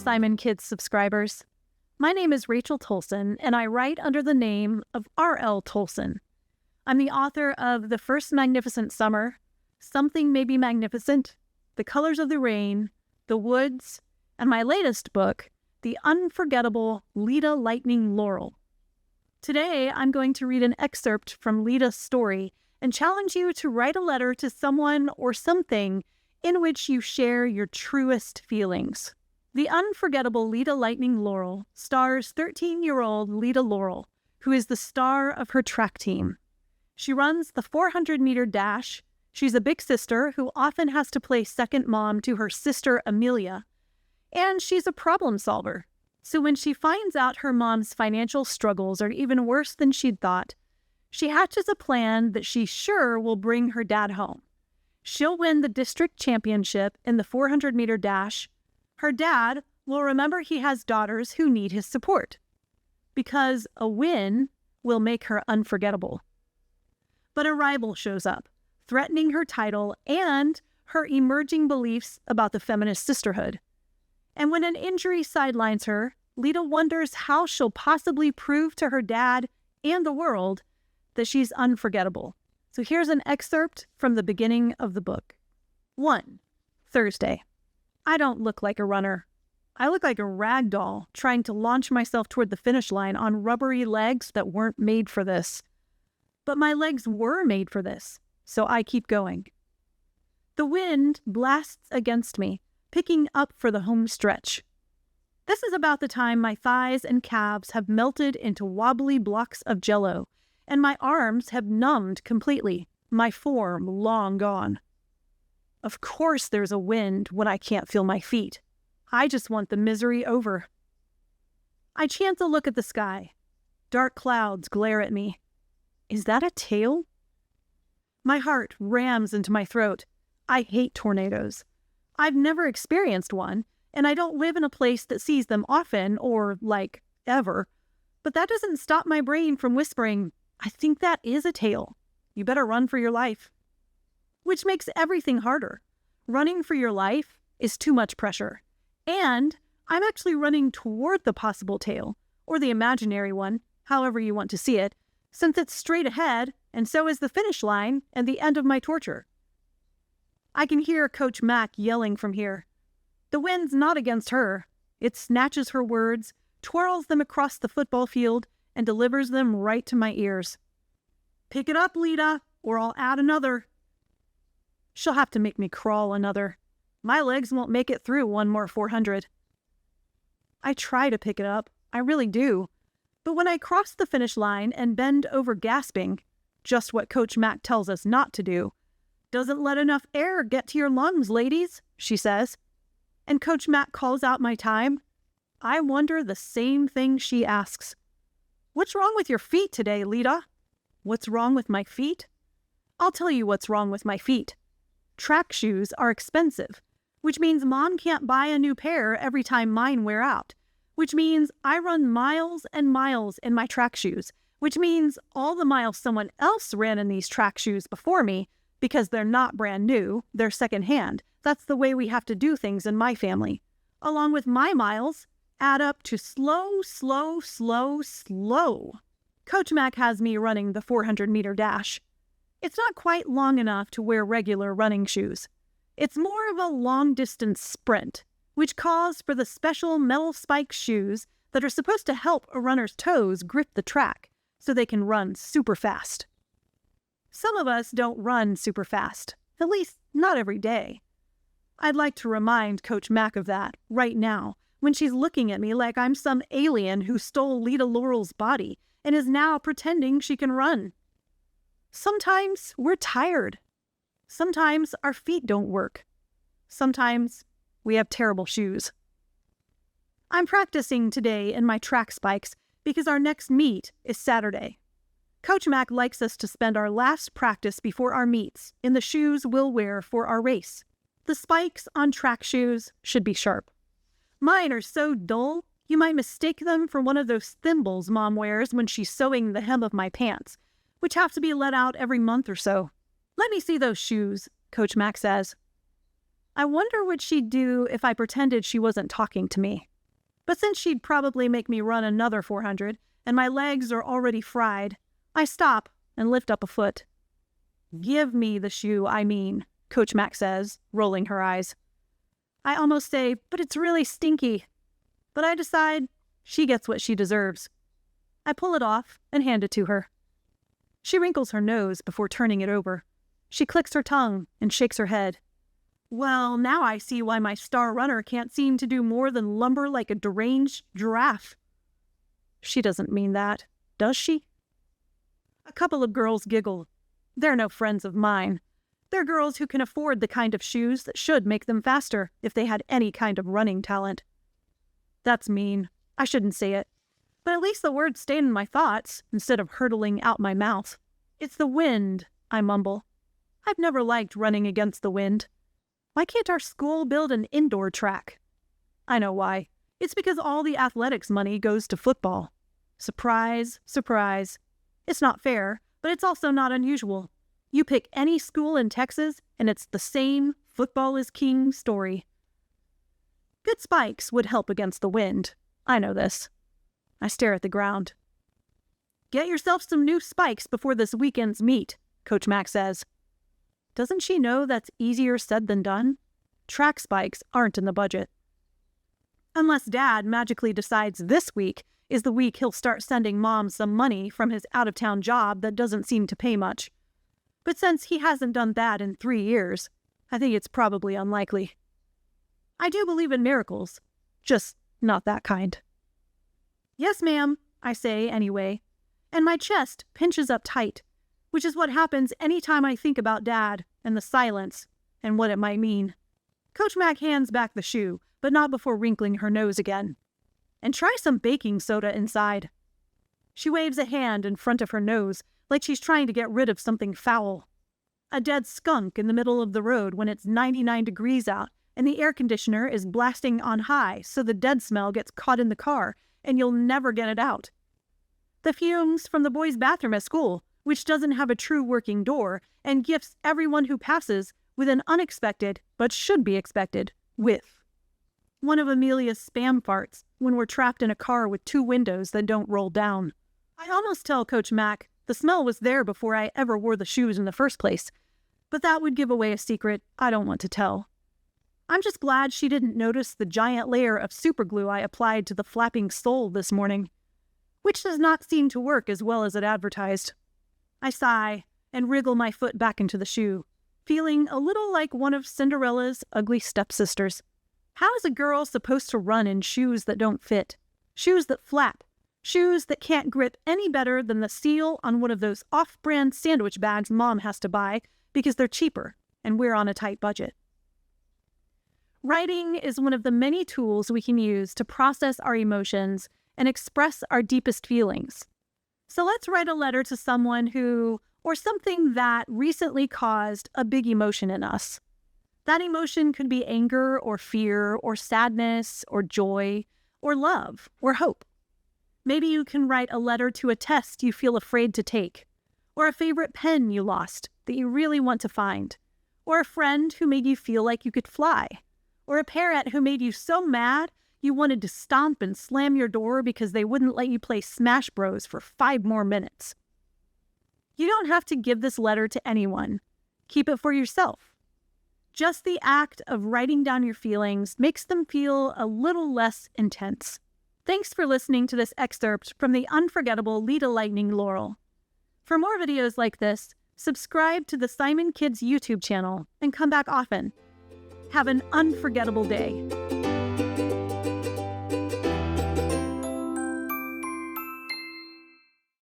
Simon Kids subscribers. My name is Rachel Toalson, and I write under the name of R.L. Toalson. I'm the author of The First Magnificent Summer, Something Maybe Magnificent, The Colors of the Rain, The Woods, and my latest book, The Unforgettable Leta Lightning Laurel. Today, I'm going to read an excerpt from Leta's story and challenge you to write a letter to someone or something in which you share your truest feelings. The Unforgettable Leta Lightning Laurel stars 13-year-old Leta Laurel, who is the star of her track team. She runs the 400-meter dash. She's a big sister who often has to play second mom to her sister Amelia, and she's a problem solver. So when she finds out her mom's financial struggles are even worse than she'd thought, she hatches a plan that she's sure will bring her dad home. She'll win the district championship in the 400-meter dash. Her dad will remember he has daughters who need his support, because a win will make her unforgettable. But a rival shows up, threatening her title and her emerging beliefs about the feminist sisterhood. And when an injury sidelines her, Leta wonders how she'll possibly prove to her dad and the world that she's unforgettable. So here's an excerpt from the beginning of the book. 1. Thursday. I don't look like a runner. I look like a rag doll trying to launch myself toward the finish line on rubbery legs that weren't made for this. But my legs were made for this, so I keep going. The wind blasts against me, picking up for the home stretch. This is about the time my thighs and calves have melted into wobbly blocks of jello, and my arms have numbed completely, my form long gone. Of course there's a wind when I can't feel my feet. I just want the misery over. I chance a look at the sky. Dark clouds glare at me. Is that a tail? My heart rams into my throat. I hate tornadoes. I've never experienced one, and I don't live in a place that sees them often or, ever. But that doesn't stop my brain from whispering, I think that is a tail. You better run for your life. Which makes everything harder. Running for your life is too much pressure. And I'm actually running toward the possible tail, or the imaginary one, however you want to see it, since it's straight ahead, and so is the finish line and the end of my torture. I can hear Coach Mac yelling from here. The wind's not against her. It snatches her words, twirls them across the football field, and delivers them right to my ears. Pick it up, Leta, or I'll add another. She'll have to make me crawl another. My legs won't make it through one more 400. I try to pick it up. I really do. But when I cross the finish line and bend over gasping, just what Coach Mac tells us not to do, doesn't let enough air get to your lungs, ladies, she says. And Coach Mac calls out my time. I wonder the same thing she asks. What's wrong with your feet today, Leta? What's wrong with my feet? I'll tell you what's wrong with my feet. Track shoes are expensive, which means Mom can't buy a new pair every time mine wear out, which means I run miles and miles in my track shoes, which means all the miles someone else ran in these track shoes before me, because they're not brand new, they're secondhand. That's the way we have to do things in my family. Along with my miles, add up to slow. Coach Mac has me running the 400-meter dash. It's not quite long enough to wear regular running shoes. It's more of a long-distance sprint, which calls for the special metal spike shoes that are supposed to help a runner's toes grip the track so they can run super fast. Some of us don't run super fast, at least not every day. I'd like to remind Coach Mac of that right now, when she's looking at me like I'm some alien who stole Leta Laurel's body and is now pretending she can run. Sometimes we're tired. Sometimes our feet don't work. Sometimes we have terrible shoes. I'm practicing today in my track spikes because our next meet is Saturday. Coach Mac likes us to spend our last practice before our meets in the shoes we'll wear for our race. The spikes on track shoes should be sharp. Mine are so dull, you might mistake them for one of those thimbles Mom wears when she's sewing the hem of my pants, which have to be let out every month or so. Let me see those shoes, Coach Mac says. I wonder what she'd do if I pretended she wasn't talking to me. But since she'd probably make me run another 400, and my legs are already fried, I stop and lift up a foot. "Give me the shoe, I mean," Coach Mac says, rolling her eyes. I almost say, "But it's really stinky." But I decide she gets what she deserves. I pull it off and hand it to her. She wrinkles her nose before turning it over. She clicks her tongue and shakes her head. "Well, now I see why my star runner can't seem to do more than lumber like a deranged giraffe." She doesn't mean that, does she? A couple of girls giggle. They're no friends of mine. They're girls who can afford the kind of shoes that should make them faster if they had any kind of running talent. That's mean. I shouldn't say it. But at least the words stayed in my thoughts instead of hurtling out my mouth. "It's the wind," I mumble. "I've never liked running against the wind. Why can't our school build an indoor track?" I know why. It's because all the athletics money goes to football. Surprise, surprise. It's not fair, but it's also not unusual. You pick any school in Texas, and it's the same football is king story. Good spikes would help against the wind. I know this. I stare at the ground. "Get yourself some new spikes before this weekend's meet," Coach Mac says. Doesn't she know that's easier said than done? Track spikes aren't in the budget. Unless Dad magically decides this week is the week he'll start sending Mom some money from his out-of-town job that doesn't seem to pay much. But since he hasn't done that in 3 years, I think it's probably unlikely. I do believe in miracles, just not that kind. "Yes, ma'am," I say anyway, and my chest pinches up tight, which is what happens any time I think about Dad and the silence and what it might mean. Coach Mac hands back the shoe, but not before wrinkling her nose again. "And try some baking soda inside." She waves a hand in front of her nose like she's trying to get rid of something foul. A dead skunk in the middle of the road when it's 99 degrees out and the air conditioner is blasting on high so the dead smell gets caught in the car and you'll never get it out. The fumes from the boys' bathroom at school, which doesn't have a true working door and gifts everyone who passes with an unexpected, but should be expected, whiff. One of Amelia's spam farts when we're trapped in a car with 2 windows that don't roll down. I almost tell Coach Mac the smell was there before I ever wore the shoes in the first place, but that would give away a secret I don't want to tell. I'm just glad she didn't notice the giant layer of superglue I applied to the flapping sole this morning, which does not seem to work as well as it advertised. I sigh and wriggle my foot back into the shoe, feeling a little like one of Cinderella's ugly stepsisters. How is a girl supposed to run in shoes that don't fit? Shoes that flap? Shoes that can't grip any better than the seal on one of those off-brand sandwich bags Mom has to buy because they're cheaper and we're on a tight budget. Writing is one of the many tools we can use to process our emotions and express our deepest feelings. So let's write a letter to someone who, or something that recently caused a big emotion in us. That emotion could be anger or fear or sadness or joy or love or hope. Maybe you can write a letter to a test you feel afraid to take, or a favorite pen you lost that you really want to find, or a friend who made you feel like you could fly, or a parent who made you so mad you wanted to stomp and slam your door because they wouldn't let you play Smash Bros. For 5 more minutes. You don't have to give this letter to anyone. Keep it for yourself. Just the act of writing down your feelings makes them feel a little less intense. Thanks for listening to this excerpt from the Unforgettable Leta Lightning Laurel. For more videos like this, subscribe to the Simon Kids YouTube channel and come back often. Have an unforgettable day.